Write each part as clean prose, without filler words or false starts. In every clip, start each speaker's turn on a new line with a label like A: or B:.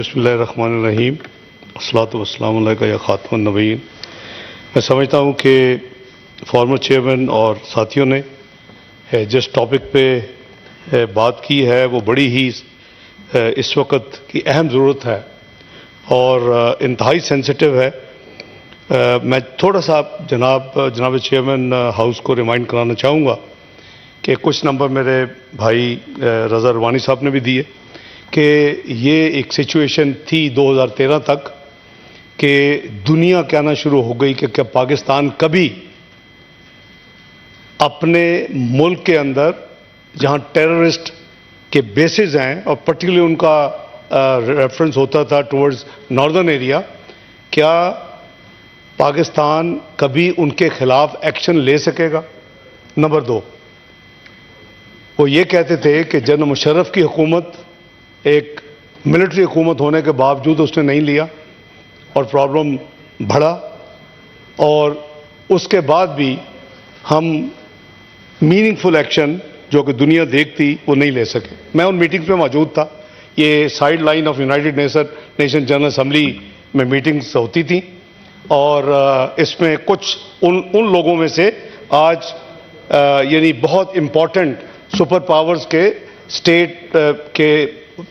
A: بسم اللہ الرحمن الرحیم، الصلاۃ والسلام علیکہ یا خاتم النبیین۔ میں سمجھتا ہوں کہ فارمر چیئرمین اور ساتھیوں نے جس ٹاپک پہ بات کی ہے وہ بڑی ہی اس وقت کی اہم ضرورت ہے اور انتہائی سینسٹیو ہے۔ میں تھوڑا سا جناب چیئرمین ہاؤس کو ریمائنڈ کرانا چاہوں گا کہ کچھ نمبر میرے بھائی رضا روانی صاحب نے بھی دیے کہ یہ ایک سچویشن تھی 2013 تک کہ دنیا کہنا شروع ہو گئی کہ پاکستان کبھی اپنے ملک کے اندر جہاں ٹیررسٹ کے بیسز ہیں اور پرٹیکولرلی ان کا ریفرنس ہوتا تھا ٹورڈز ناردرن ایریا، کیا پاکستان کبھی ان کے خلاف ایکشن لے سکے گا؟ نمبر 2، وہ یہ کہتے تھے کہ جنرل مشرف کی حکومت ایک ملٹری حکومت ہونے کے باوجود اس نے نہیں لیا اور پرابلم بڑھا، اور اس کے بعد بھی ہم میننگ فل ایکشن جو کہ دنیا دیکھتی وہ نہیں لے سکے۔ میں ان میٹنگز میں موجود تھا، یہ side line of United nation general assembly میں میٹنگز ہوتی تھیں، اور اس میں کچھ ان لوگوں میں سے آج یعنی بہت امپورٹنٹ سپر پاورز کے اسٹیٹ کے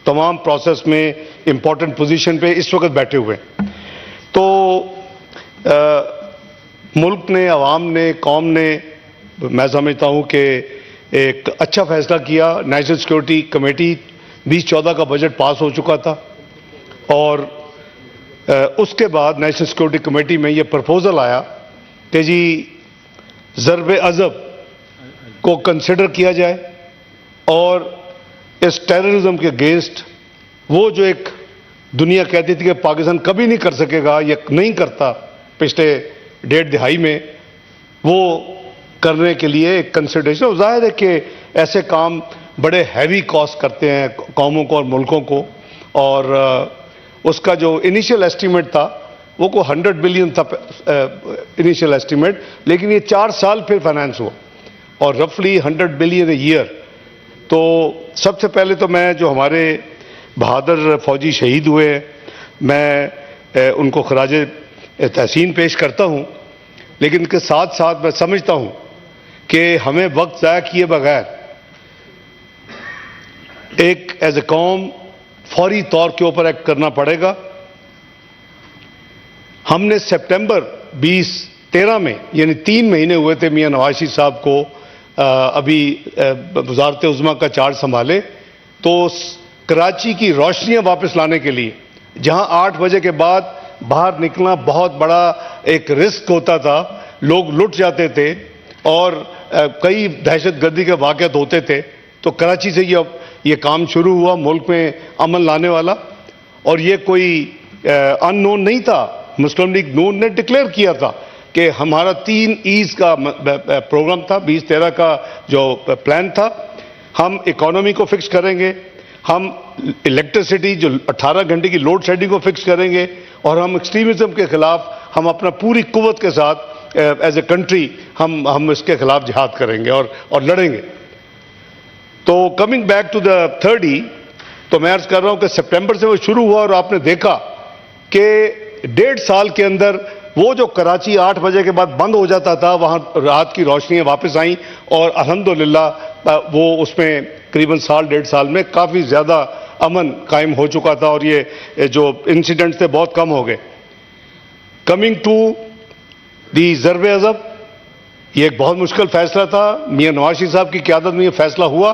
A: تمام پروسیس میں امپورٹنٹ پوزیشن پہ اس وقت بیٹھے ہوئے ہیں۔ تو ملک نے، عوام نے، قوم نے، میں سمجھتا ہوں کہ ایک اچھا فیصلہ کیا۔ نیشنل سیکورٹی کمیٹی 2014 کا بجٹ پاس ہو چکا تھا، اور اس کے بعد نیشنل سیکورٹی کمیٹی میں یہ پرپوزل آیا کہ جی ضرب عضب کو کنسیڈر کیا جائے، اور اس ٹیررزم کے اگینسٹ وہ جو ایک دنیا کہتی تھی کہ پاکستان کبھی نہیں کر سکے گا یا نہیں کرتا پچھلے 1.5 دہائی میں، وہ کرنے کے لیے ایک کنسیڈریشن۔ ظاہر ہے کہ ایسے کام بڑے ہیوی کاسٹ کرتے ہیں قوموں کو اور ملکوں کو، اور اس کا جو انیشیل ایسٹیمیٹ تھا وہ کو 100 بلین تھا انیشیل ایسٹیمیٹ، لیکن یہ 4 سال پھر فائنانس ہوا اور رفلی 100 بلین اے ایئر۔ تو سب سے پہلے تو میں جو ہمارے بہادر فوجی شہید ہوئے ہیں، میں ان کو خراج تحسین پیش کرتا ہوں، لیکن ان کے ساتھ ساتھ میں سمجھتا ہوں کہ ہمیں وقت ضائع کیے بغیر ایک ایز اے قوم فوری طور کے اوپر ایکٹ کرنا پڑے گا۔ ہم نے سپٹمبر 2013 میں، یعنی 3 مہینے ہوئے تھے میاں نواز شریف صاحب کو ابھی وزارت عظمیٰ کا چارج سنبھالے، تو کراچی کی روشنیاں واپس لانے کے لیے، جہاں 8 بجے کے بعد باہر نکلنا بہت بڑا ایک رسک ہوتا تھا، لوگ لٹ جاتے تھے اور کئی دہشت گردی کے واقعات ہوتے تھے، تو کراچی سے یہ کام شروع ہوا ملک میں امن لانے والا، اور یہ کوئی ان نون نہیں تھا۔ مسلم لیگ نون نے ڈکلیئر کیا تھا کہ ہمارا 3 ایز کا پروگرام تھا، 2013 کا جو پلان تھا، ہم اکانومی کو فکس کریں گے، ہم الیکٹریسٹی جو 18 گھنٹے کی لوڈ شیڈنگ کو فکس کریں گے، اور ہم ایکسٹریمزم کے خلاف ہم اپنا پوری قوت کے ساتھ ایز اے کنٹری ہم اس کے خلاف جہاد کریں گے اور لڑیں گے۔ تو کمنگ بیک ٹو دا 30، تو میں عرض کر رہا ہوں کہ سپٹمبر سے وہ شروع ہوا، اور آپ نے دیکھا کہ 1.5 سال کے اندر وہ جو کراچی 8 بجے کے بعد بند ہو جاتا تھا، وہاں رات کی روشنیاں واپس آئیں، اور الحمدللہ وہ اس میں قریباً 1.5 سال میں کافی زیادہ امن قائم ہو چکا تھا، اور یہ جو انسیڈنٹس تھے بہت کم ہو گئے۔ Coming to the Zarb Azb, یہ ایک بہت مشکل فیصلہ تھا، میاں نواز شریف صاحب کی قیادت میں یہ فیصلہ ہوا۔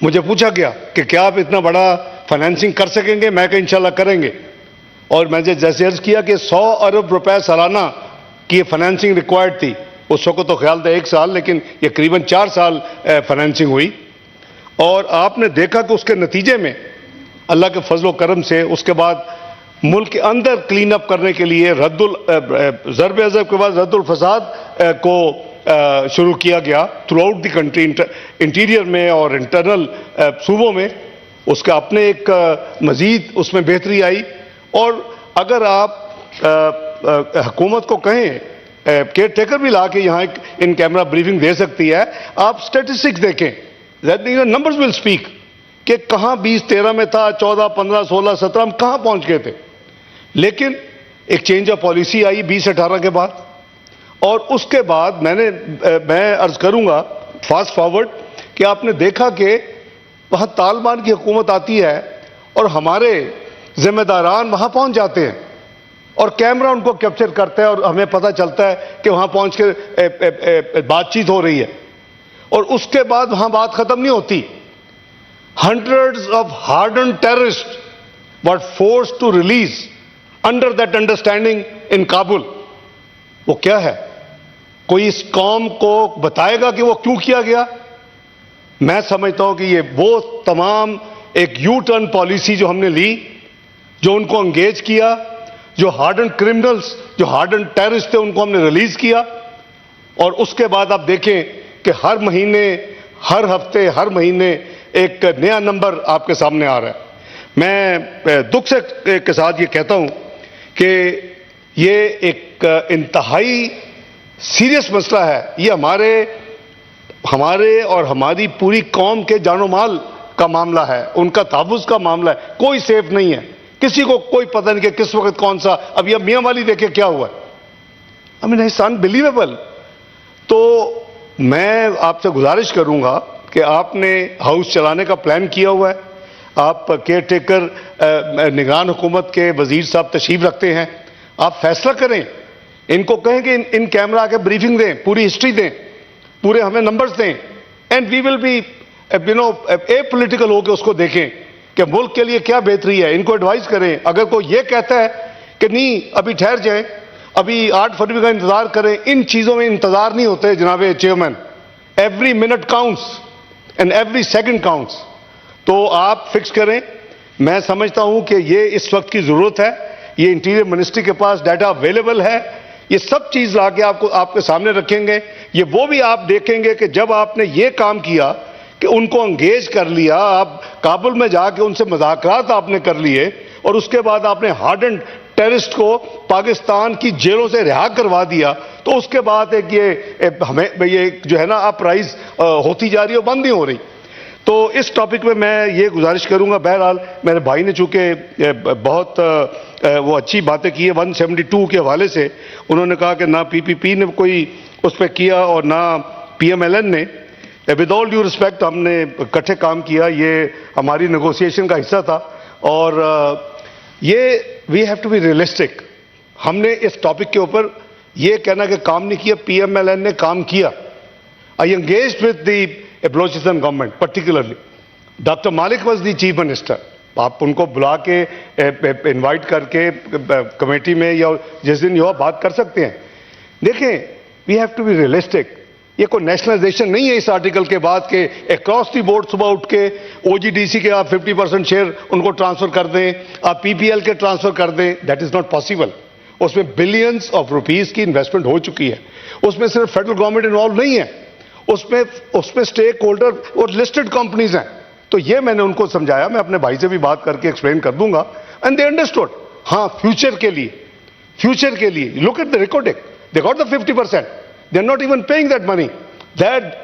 A: مجھے پوچھا گیا کہ کیا آپ اتنا بڑا فائنینسنگ کر سکیں گے؟ میں کہا انشاءاللہ کریں گے، اور میں نے جیسے عرض کیا کہ 100 ارب روپے سالانہ کی یہ فائنینسنگ ریکوائرڈ تھی۔ اس وقت تو خیال تھا 1 سال، لیکن یہ قریباً 4 سال فائنینسنگ ہوئی، اور آپ نے دیکھا کہ اس کے نتیجے میں اللہ کے فضل و کرم سے اس کے بعد ملک کے اندر کلین اپ کرنے کے لیے ضرب عضب کے بعد رد الفساد کو شروع کیا گیا throughout the country, interior میں اور انٹرنل صوبوں میں۔ اس کا اپنے ایک مزید اس میں بہتری آئی، اور اگر آپ حکومت کو کہیں، کیئر ٹیکر بھی لا کے یہاں ان کیمرہ بریفنگ دے سکتی ہے، آپ سٹیٹسٹکس دیکھیں، نمبرز ول اسپیک کہ کہاں 2013 میں تھا، 14 15 16 17 ہم کہاں پہنچ گئے تھے. لیکن ایک چینج آف پالیسی آئی 2018 کے بعد، اور اس کے بعد میں عرض کروں گا فاسٹ فارورڈ کہ آپ نے دیکھا کہ وہاں طالبان کی حکومت آتی ہے اور ہمارے ذمہ داران وہاں پہنچ جاتے ہیں اور کیمرہ ان کو کیپچر کرتا ہے اور ہمیں پتہ چلتا ہے کہ وہاں پہنچ کے بات چیت ہو رہی ہے، اور اس کے بعد وہاں بات ختم نہیں ہوتی. Hundreds of hardened terrorists were forced to release under that understanding in Kabul. وہ کیا ہے؟ کوئی اس قوم کو بتائے گا کہ وہ کیوں کیا گیا؟ میں سمجھتا ہوں کہ یہ وہ تمام ایک یو ٹرن پالیسی جو ہم نے لی، جو ان کو انگیج کیا، جو ہارڈنڈ کرمنلز، جو ہارڈنڈ ٹیررسٹ تھے ان کو ہم نے ریلیز کیا، اور اس کے بعد آپ دیکھیں کہ ہر مہینے، ہر ہفتے، ہر مہینے ایک نیا نمبر آپ کے سامنے آ رہا ہے. میں دکھ کے ساتھ یہ کہتا ہوں کہ یہ ایک انتہائی سیریس مسئلہ ہے. یہ ہمارے اور ہماری پوری قوم کے جان و مال کا معاملہ ہے، ان کا تحفظ کا معاملہ ہے. کوئی سیف نہیں ہے، کسی کو کوئی پتہ نہیں کہ کس وقت کون سا. اب یہ میاں والی دیکھے کیا ہوا ہے، I mean it's unbelievable. تو میں آپ سے گزارش کروں گا کہ آپ نے ہاؤس چلانے کا پلان کیا ہوا ہے، آپ کیئر ٹیکر نگران حکومت کے وزیر صاحب تشریف رکھتے ہیں، آپ فیصلہ کریں، ان کو کہیں کہ ان کیمرہ آ کے بریفنگ دیں، پوری ہسٹری دیں، پورے ہمیں نمبرز دیں، and we will be a political ہو کے اس کو دیکھیں کہ ملک کے لیے کیا بہتری ہے. ان کو ایڈوائز کریں. اگر کوئی یہ کہتا ہے کہ نہیں ابھی ٹھہر جائیں، ابھی 8 فروری کا انتظار کریں، ان چیزوں میں انتظار نہیں ہوتے جناب chairman. Every minute counts and every second counts. تو آپ فکس کریں. میں سمجھتا ہوں کہ یہ اس وقت کی ضرورت ہے. یہ انٹیریئر منسٹری کے پاس ڈیٹا اویلیبل ہے، یہ سب چیز لا کے آپ کے سامنے رکھیں گے. یہ وہ بھی آپ دیکھیں گے کہ جب آپ نے یہ کام کیا کہ ان کو انگیج کر لیا، آپ کابل میں جا کے ان سے مذاکرات آپ نے کر لیے، اور اس کے بعد آپ نے ہارڈنڈ ٹیررسٹ کو پاکستان کی جیلوں سے رہا کروا دیا، تو اس کے بعد ایک یہ جو ہے نا اپرائز ہوتی جا رہی ہے، بند نہیں ہو رہی. تو اس ٹاپک میں میں یہ گزارش کروں گا. بہرحال میرے بھائی نے چونکہ بہت وہ اچھی باتیں کی ہیں 172 کے حوالے سے. انہوں نے کہا کہ نہ پی پی پی نے کوئی اس پہ کیا اور نہ پی ایم ایل این نے. ود آل ڈیو رسپیکٹ ہم نے اکٹھے کام کیا، یہ ہماری نیگوسیشن کا حصہ تھا. اور یہ we have to be realistic. ہم نے اس ٹاپک کے اوپر یہ کہنا کہ کام نہیں کیا، پی ایم ایل این نے کام کیا. I engaged with the Balochistan government particularly. Doctor Malik was the chief minister. آپ ان کو بلا کے انوائٹ کر کے کمیٹی میں یا جس دن یہ بات کر سکتے ہیں. دیکھیں we have to be realistic. یہ کوئی نیشنلائزیشن نہیں ہے اس آرٹیکل کے بعد کہ اکراس دی بورڈ صبح اٹھ کے او جی ڈی سی کے آپ 50% شیئر ان کو ٹرانسفر کر دیں، آپ پی پی ایل کے ٹرانسفر کر دیں. That is not possible. اس میں بلینز آف روپیز کی انویسٹمنٹ ہو چکی ہے. اس میں صرف فیڈرل گورنمنٹ انوالو نہیں ہے، اس میں اسٹیک ہولڈر اور لسٹڈ کمپنیز ہیں. تو یہ میں نے ان کو سمجھایا. میں اپنے بھائی سے بھی بات کر کے ایکسپلین کر دوں گا. And they understood. ہاں فیوچر کے لیے look at the recording, they got the 50%. They are not even paying that money.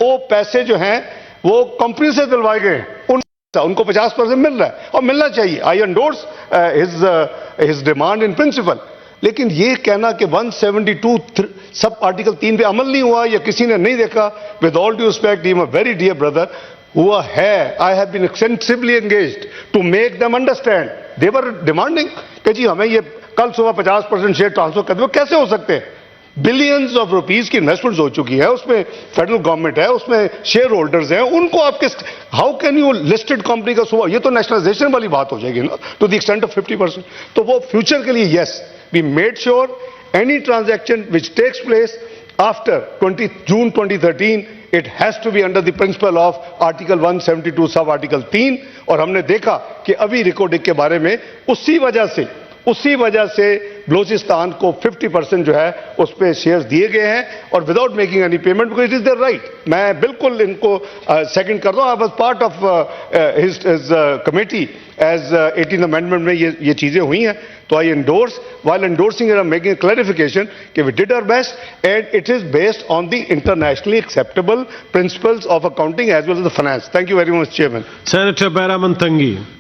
A: وہ پیسے جو ہیں وہ کمپنی سے دلوائے گئے ہیں، ان کو 50% مل رہا ہے اور ملنا چاہیے. I endorse his demand in principle. لیکن یہ کہنا کہ 172 سب آرٹیکل 3 پہ عمل نہیں ہوا یا کسی نے نہیں دیکھا، with all due respect he am a very dear brother. ہوا ہے. I have been extensively engaged to make them understand. They were demanding کہ جی ہمیں یہ کل صبح 50% شیئر ٹرانسفر کر دیں. وہ کیسے ہو سکتے ہیں؟ بلینز آف روپیز کی انویسٹمنٹ ہو چکی ہے، اس میں فیڈرل گورنمنٹ ہے، اس میں شیئر ہولڈرز ہیں. ان کو آپ how can you listed company کا صبح، یہ تو نیشنلائزیشن والی بات ہو جائے گی نا ٹو دی ایکسٹینٹ آف 50%. تو وہ فیوچر کے لیے yes we made sure any transaction which takes place after June 2013 it has to be under the principle of article 172 sub article 3. اور ہم نے دیکھا کہ ابھی ریکارڈنگ کے بارے میں اسی وجہ سے بلوچستان کو 50% جو ہے اس پہ شیئرز دیے گئے ہیں اور without making any payment because it is their right. میں بالکل ان کو سیکنڈ کر رہا ہوں. I was part of his committee as 18 amendment میں یہ چیزیں ہوئی ہیں. تو آئی indoors while endorsing it I'm making a clarification کہ we did our best and it is based on the internationally acceptable principles of accounting as well as the finance. Thank you very much, Chairman.
B: Senator Baramantangi.